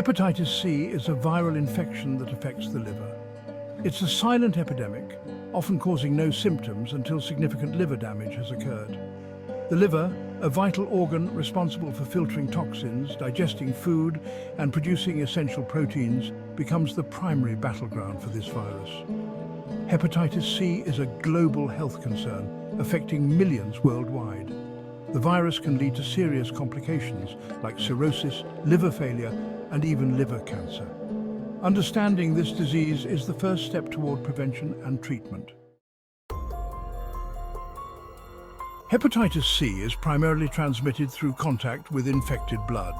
Hepatitis C is a viral infection that affects the liver. It's a silent epidemic, often causing no symptoms until significant liver damage has occurred. The liver, a vital organ responsible for filtering toxins, digesting food, and producing essential proteins, becomes the primary battleground for this virus. Hepatitis C is a global health concern, affecting millions worldwide. The virus can lead to serious complications like cirrhosis, liver failure, and even liver cancer. Understanding this disease is the first step toward prevention and treatment. Hepatitis C is primarily transmitted through contact with infected blood.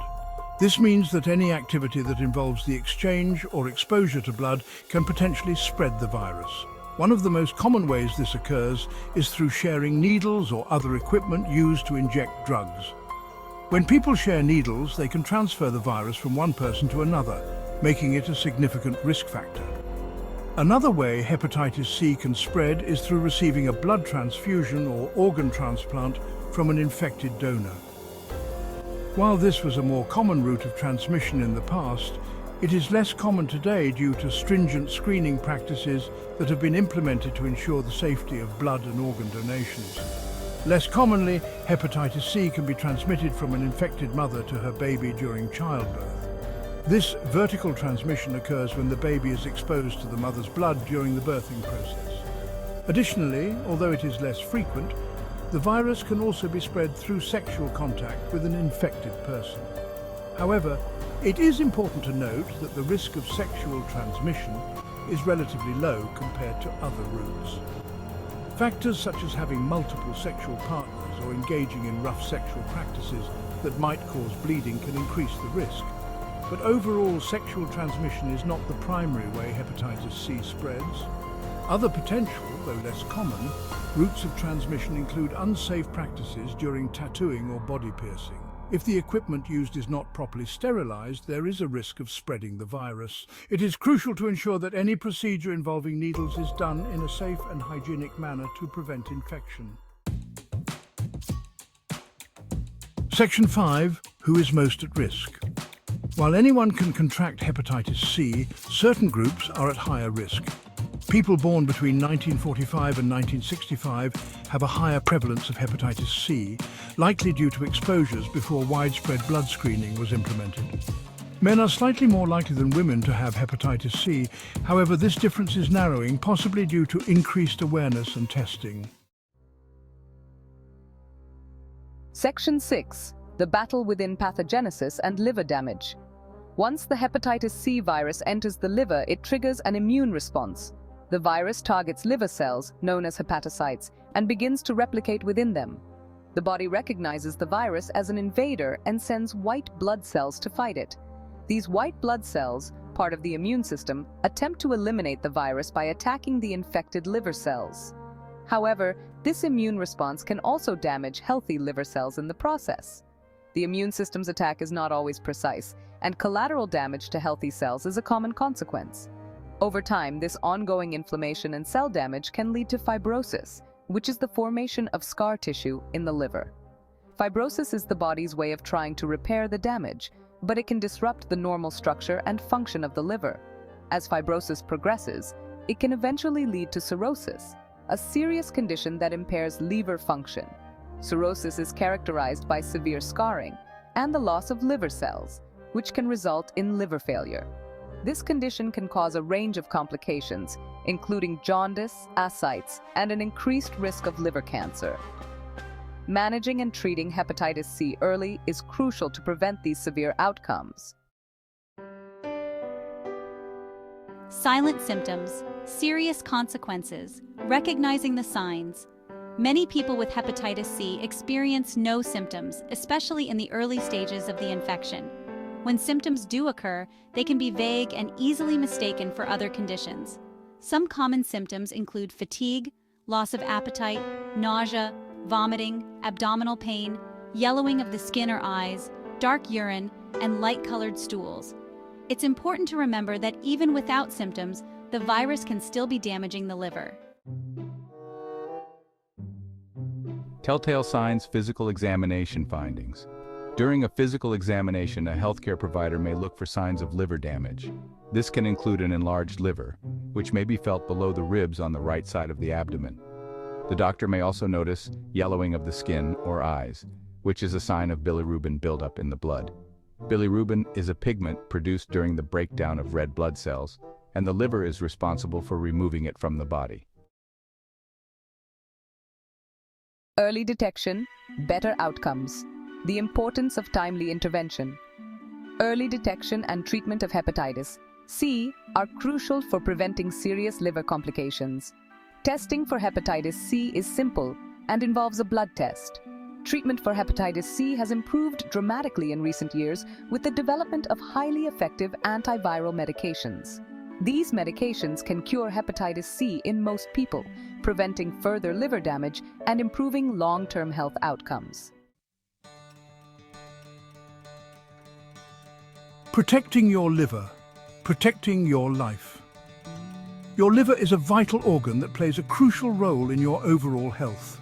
This means that any activity that involves the exchange or exposure to blood can potentially spread the virus. One of the most common ways this occurs is through sharing needles or other equipment used to inject drugs. When people share needles, they can transfer the virus from one person to another, making it a significant risk factor. Another way hepatitis C can spread is through receiving a blood transfusion or organ transplant from an infected donor. While this was a more common route of transmission in the past, it is less common today due to stringent screening practices that have been implemented to ensure the safety of blood and organ donations. Less commonly, hepatitis C can be transmitted from an infected mother to her baby during childbirth. This vertical transmission occurs when the baby is exposed to the mother's blood during the birthing process. Additionally, although it is less frequent, the virus can also be spread through sexual contact with an infected person. However, it is important to note that the risk of sexual transmission is relatively low compared to other routes. Factors such as having multiple sexual partners or engaging in rough sexual practices that might cause bleeding can increase the risk. But overall, sexual transmission is not the primary way hepatitis C spreads. Other potential, though less common, routes of transmission include unsafe practices during tattooing or body piercing. If the equipment used is not properly sterilized, there is a risk of spreading the virus. It is crucial to ensure that any procedure involving needles is done in a safe and hygienic manner to prevent infection. Section 5. Who is most at risk? While anyone can contract hepatitis C, certain groups are at higher risk. People born between 1945 and 1965 have a higher prevalence of hepatitis C, likely due to exposures before widespread blood screening was implemented. Men are slightly more likely than women to have hepatitis C, however this difference is narrowing, possibly due to increased awareness and testing. Section 6. The battle within pathogenesis and liver damage. Once the hepatitis C virus enters the liver, it triggers an immune response. The virus targets liver cells, known as hepatocytes, and begins to replicate within them. The body recognizes the virus as an invader and sends white blood cells to fight it. These white blood cells, part of the immune system, attempt to eliminate the virus by attacking the infected liver cells. However, this immune response can also damage healthy liver cells in the process. The immune system's attack is not always precise, and collateral damage to healthy cells is a common consequence. Over time, this ongoing inflammation and cell damage can lead to fibrosis, which is the formation of scar tissue in the liver. Fibrosis is the body's way of trying to repair the damage, but it can disrupt the normal structure and function of the liver. As fibrosis progresses, it can eventually lead to cirrhosis, a serious condition that impairs liver function. Cirrhosis is characterized by severe scarring and the loss of liver cells, which can result in liver failure. This condition can cause a range of complications, including jaundice, ascites, and an increased risk of liver cancer. Managing and treating hepatitis C early is crucial to prevent these severe outcomes. Silent symptoms, serious consequences, recognizing the signs. Many people with hepatitis C experience no symptoms, especially in the early stages of the infection. When symptoms do occur, they can be vague and easily mistaken for other conditions. Some common symptoms include fatigue, loss of appetite, nausea, vomiting, abdominal pain, yellowing of the skin or eyes, dark urine, and light-colored stools. It's important to remember that even without symptoms, the virus can still be damaging the liver. Telltale signs, physical examination findings. During a physical examination, a healthcare provider may look for signs of liver damage. This can include an enlarged liver, which may be felt below the ribs on the right side of the abdomen. The doctor may also notice yellowing of the skin or eyes, which is a sign of bilirubin buildup in the blood. Bilirubin is a pigment produced during the breakdown of red blood cells, and the liver is responsible for removing it from the body. Early detection, better outcomes. The importance of timely intervention. Early detection and treatment of hepatitis C are crucial for preventing serious liver complications. Testing for hepatitis C is simple and involves a blood test. Treatment for hepatitis C has improved dramatically in recent years with the development of highly effective antiviral medications. These medications can cure hepatitis C in most people, preventing further liver damage and improving long-term health outcomes. Protecting your liver, protecting your life. Your liver is a vital organ that plays a crucial role in your overall health.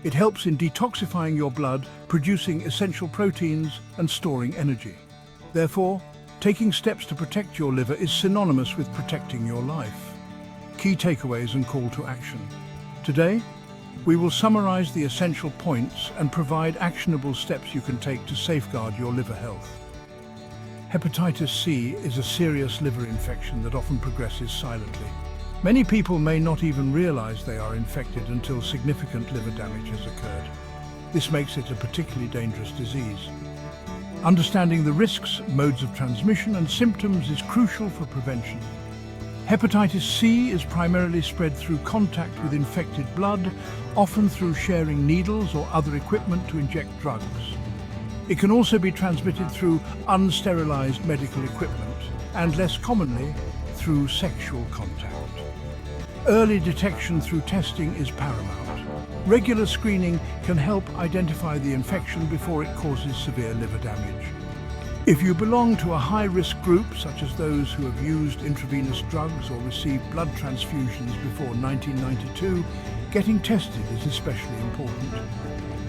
It helps in detoxifying your blood, producing essential proteins and storing energy. Therefore, taking steps to protect your liver is synonymous with protecting your life. Key takeaways and call to action. Today, we will summarize the essential points and provide actionable steps you can take to safeguard your liver health. Hepatitis C is a serious liver infection that often progresses silently. Many people may not even realize they are infected until significant liver damage has occurred. This makes it a particularly dangerous disease. Understanding the risks, modes of transmission, and symptoms is crucial for prevention. Hepatitis C is primarily spread through contact with infected blood, often through sharing needles or other equipment to inject drugs. It can also be transmitted through unsterilized medical equipment and, less commonly, through sexual contact. Early detection through testing is paramount. Regular screening can help identify the infection before it causes severe liver damage. If you belong to a high-risk group, such as those who have used intravenous drugs or received blood transfusions before 1992, getting tested is especially important.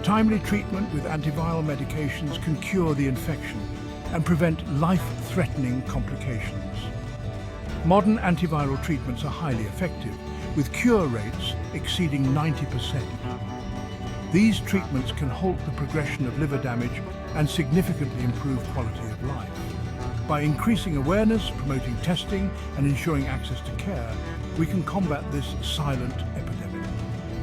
Timely treatment with antiviral medications can cure the infection and prevent life-threatening complications. Modern antiviral treatments are highly effective, with cure rates exceeding 90%. These treatments can halt the progression of liver damage and significantly improve quality of life. By increasing awareness, promoting testing, and ensuring access to care, we can combat this silent epidemic.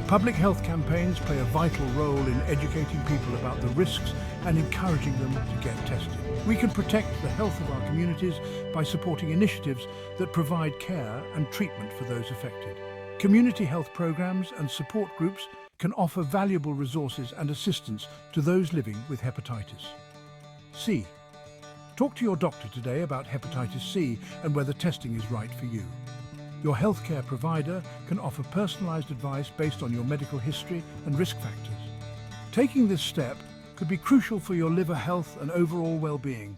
Public health campaigns play a vital role in educating people about the risks and encouraging them to get tested. We can protect the health of our communities by supporting initiatives that provide care and treatment for those affected. Community health programs and support groups can offer valuable resources and assistance to those living with hepatitis C. Talk to your doctor today about hepatitis C and whether testing is right for you. Your healthcare provider can offer personalized advice based on your medical history and risk factors. Taking this step could be crucial for your liver health and overall well-being.